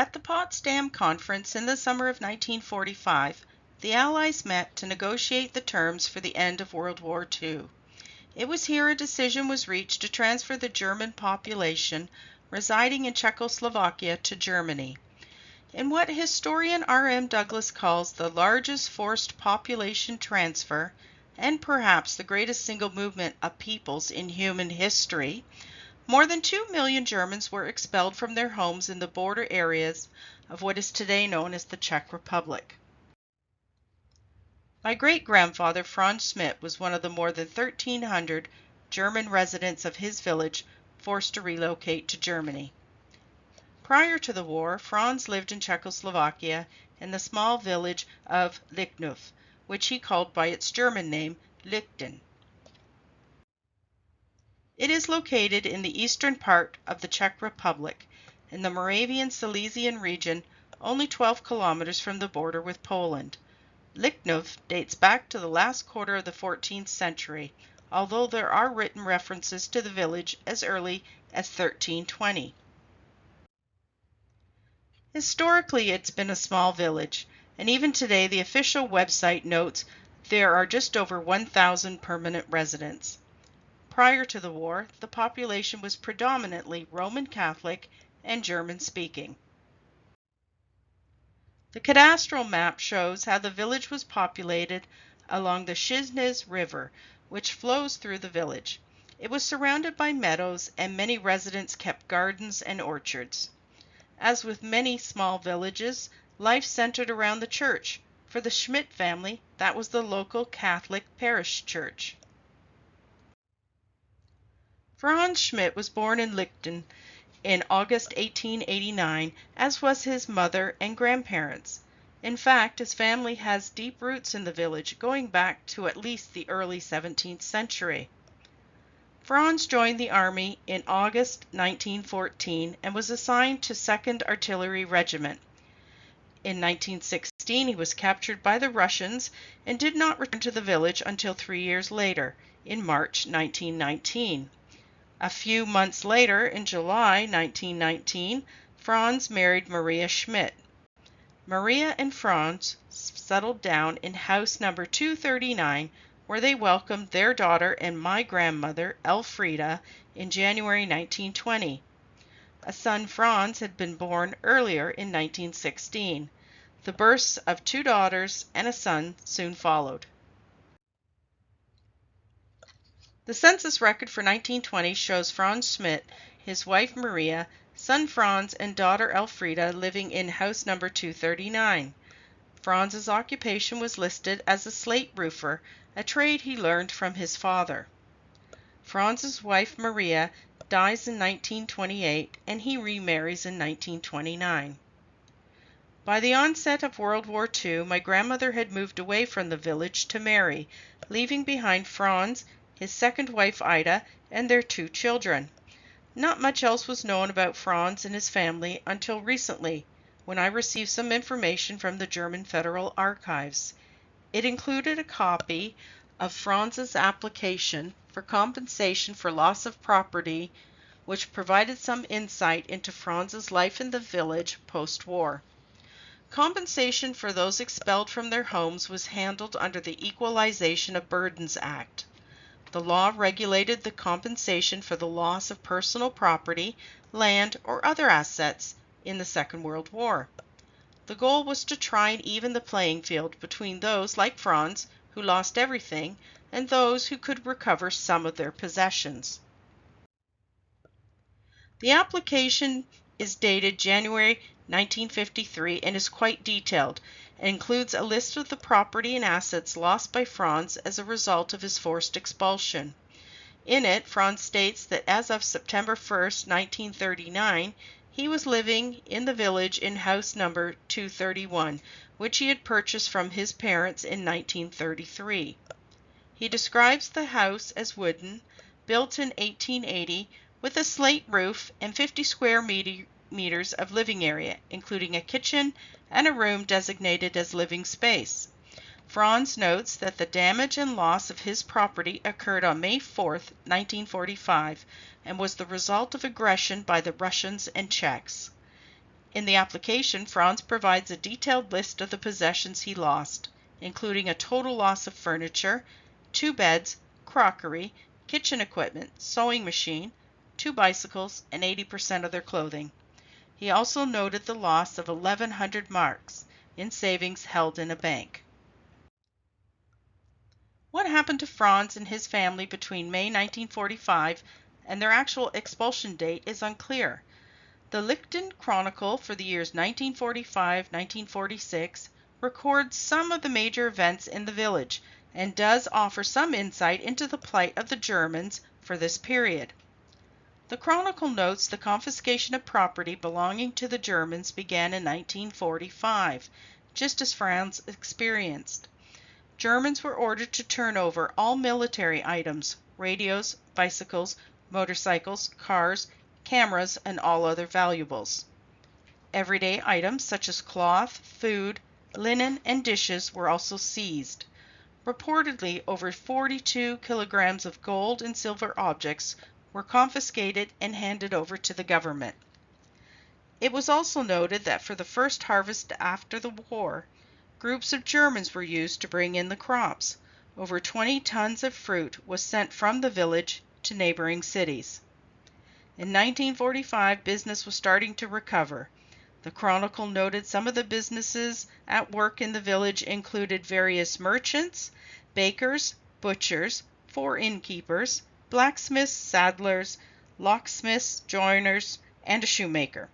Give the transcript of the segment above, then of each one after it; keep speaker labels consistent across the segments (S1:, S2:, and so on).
S1: At the Potsdam Conference in the summer of 1945, the Allies met to negotiate the terms for the end of World War II. It was here a decision was reached to transfer the German population residing in Czechoslovakia to Germany. In what historian R.M. Douglas calls the largest forced population transfer, and perhaps the greatest single movement of peoples in human history, more than 2 million Germans were expelled from their homes in the border areas of what is today known as the Czech Republic. My great-grandfather Franz Schmid was one of the more than 1,300 German residents of his village forced to relocate to Germany. Prior to the war, Franz lived in Czechoslovakia in the small village of Lichnov, which he called by its German name, Lichten. It is located in the eastern part of the Czech Republic, in the Moravian-Silesian region, only 12 kilometers from the border with Poland. Lichnov dates back to the last quarter of the 14th century, although there are written references to the village as early as 1320. Historically, it's been a small village, and even today the official website notes there are just over 1,000 permanent residents. Prior to the war, the population was predominantly Roman Catholic and German-speaking. The cadastral map shows how the village was populated along the Šižnez River, which flows through the village. It was surrounded by meadows, and many residents kept gardens and orchards. As with many small villages, life centered around the church. For the Schmid family, that was the local Catholic parish church. Franz Schmid was born in Lichten in August 1889, as was his mother and grandparents. In fact, his family has deep roots in the village, going back to at least the early 17th century. Franz joined the army in August 1914 and was assigned to 2nd Artillery Regiment. In 1916 he was captured by the Russians and did not return to the village until 3 years later, in March 1919. A few months later, in July 1919, Franz married Maria Schmid. Maria and Franz settled down in house number 239, where they welcomed their daughter and my grandmother, Elfrida, in January 1920. A son, Franz, had been born earlier in 1916. The births of 2 daughters and a son soon followed. The census record for 1920 shows Franz Schmid, his wife Maria, son Franz, and daughter Elfrida living in house number 239. Franz's occupation was listed as a slate roofer, a trade he learned from his father. Franz's wife Maria dies in 1928 and he remarries in 1929. By the onset of World War II, my grandmother had moved away from the village to marry, leaving behind Franz, his second wife Ida, and their 2 children. Not much else was known about Franz and his family until recently, when I received some information from the German Federal Archives. It included a copy of Franz's application for compensation for loss of property, which provided some insight into Franz's life in the village post-war. Compensation for those expelled from their homes was handled under the Equalization of Burdens Act. The law regulated the compensation for the loss of personal property, land, or other assets in the Second World War. The goal was to try and even the playing field between those, like Franz, who lost everything, and those who could recover some of their possessions. The application is dated January 1953 and is quite detailed, and includes a list of the property and assets lost by Franz as a result of his forced expulsion. In it, Franz states that as of September 1st, 1939, he was living in the village in house number 231, which he had purchased from his parents in 1933. He describes the house as wooden, built in 1880, with a slate roof and 50 square meters of living area, including a kitchen and a room designated as living space. Franz notes that the damage and loss of his property occurred on May 4, 1945, and was the result of aggression by the Russians and Czechs. In the application, Franz provides a detailed list of the possessions he lost, including a total loss of furniture, 2 beds, crockery, kitchen equipment, sewing machine, 2 bicycles, and 80% of their clothing. He also noted the loss of 1,100 marks in savings held in a bank. What happened to Franz and his family between May 1945 and their actual expulsion date is unclear. The Lichten Chronicle for the years 1945-1946 records some of the major events in the village and does offer some insight into the plight of the Germans for this period. The Chronicle notes the confiscation of property belonging to the Germans began in 1945, just as Franz experienced. Germans were ordered to turn over all military items, radios, bicycles, motorcycles, cars, cameras, and all other valuables. Everyday items such as cloth, food, linen, and dishes were also seized. Reportedly, over 42 kilograms of gold and silver objects were confiscated and handed over to the government. It was also noted that for the first harvest after the war, groups of Germans were used to bring in the crops. Over 20 tons of fruit was sent from the village to neighboring cities. In 1945, business was starting to recover. The Chronicle noted some of the businesses at work in the village included various merchants, bakers, butchers, 4 innkeepers, blacksmiths, saddlers, locksmiths, joiners, and a shoemaker.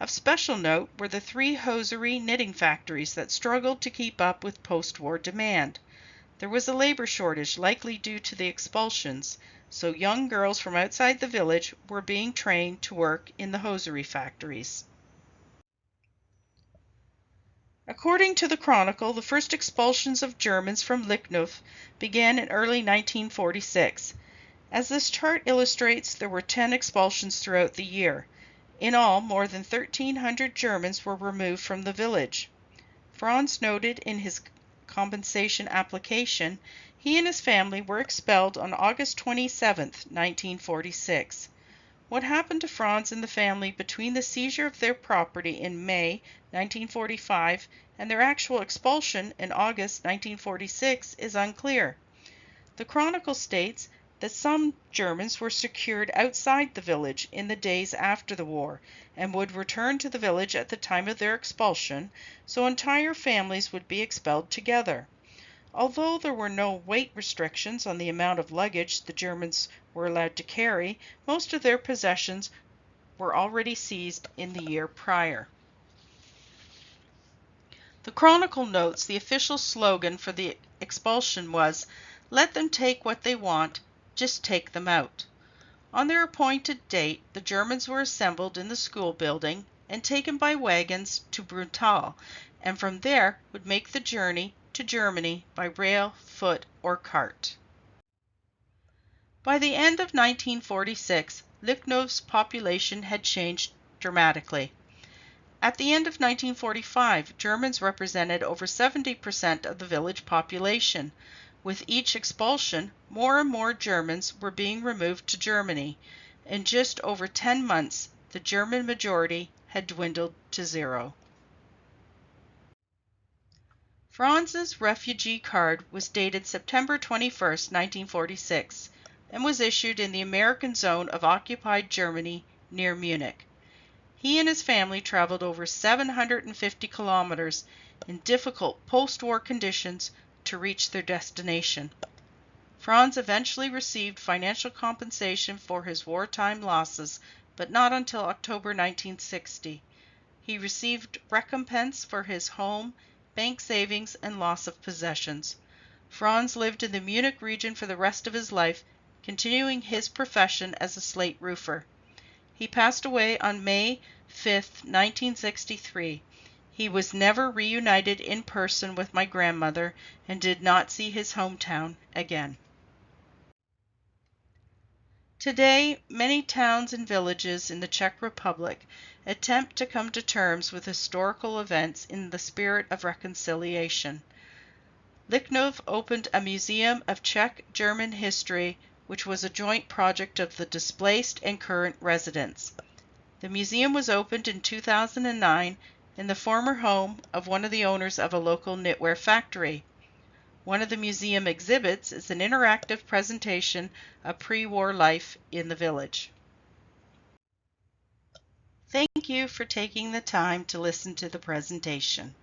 S1: Of special note were the 3 hosiery knitting factories that struggled to keep up with post-war demand. There was a labor shortage likely due to the expulsions, so young girls from outside the village were being trained to work in the hosiery factories. According to the Chronicle, the first expulsions of Germans from Lichnov began in early 1946. As this chart illustrates, there were 10 expulsions throughout the year. In all, more than 1,300 Germans were removed from the village. Franz noted in his compensation application, he and his family were expelled on August 27, 1946. What happened to Franz and the family between the seizure of their property in May 1945 and their actual expulsion in August 1946 is unclear. The Chronicle states that some Germans were secured outside the village in the days after the war and would return to the village at the time of their expulsion, so entire families would be expelled together. Although there were no weight restrictions on the amount of luggage the Germans were allowed to carry, most of their possessions were already seized in the year prior. The Chronicle notes the official slogan for the expulsion was, "Let them take what they want, just take them out." On their appointed date, the Germans were assembled in the school building and taken by wagons to Brunnthal, and from there would make the journey to Germany by rail, foot, or cart. By the end of 1946, Lichnov's population had changed dramatically. At the end of 1945, Germans represented over 70% of the village population. With each expulsion, more and more Germans were being removed to Germany. In just over 10 months, the German majority had dwindled to 0. Franz's refugee card was dated September 21, 1946, and was issued in the American zone of occupied Germany near Munich. He and his family traveled over 750 kilometers in difficult post-war conditions to reach their destination. Franz eventually received financial compensation for his wartime losses, but not until October 1960. He received recompense for his home, bank savings, and loss of possessions. Franz lived in the Munich region for the rest of his life, continuing his profession as a slate roofer. He passed away on May 5, 1963. He was never reunited in person with my grandmother and did not see his hometown again. Today, many towns and villages in the Czech Republic attempt to come to terms with historical events in the spirit of reconciliation. Lichnov opened a museum of Czech-German history, which was a joint project of the displaced and current residents. The museum was opened in 2009 in the former home of one of the owners of a local knitwear factory. One of the museum exhibits is an interactive presentation of pre-war life in the village. Thank you for taking the time to listen to the presentation.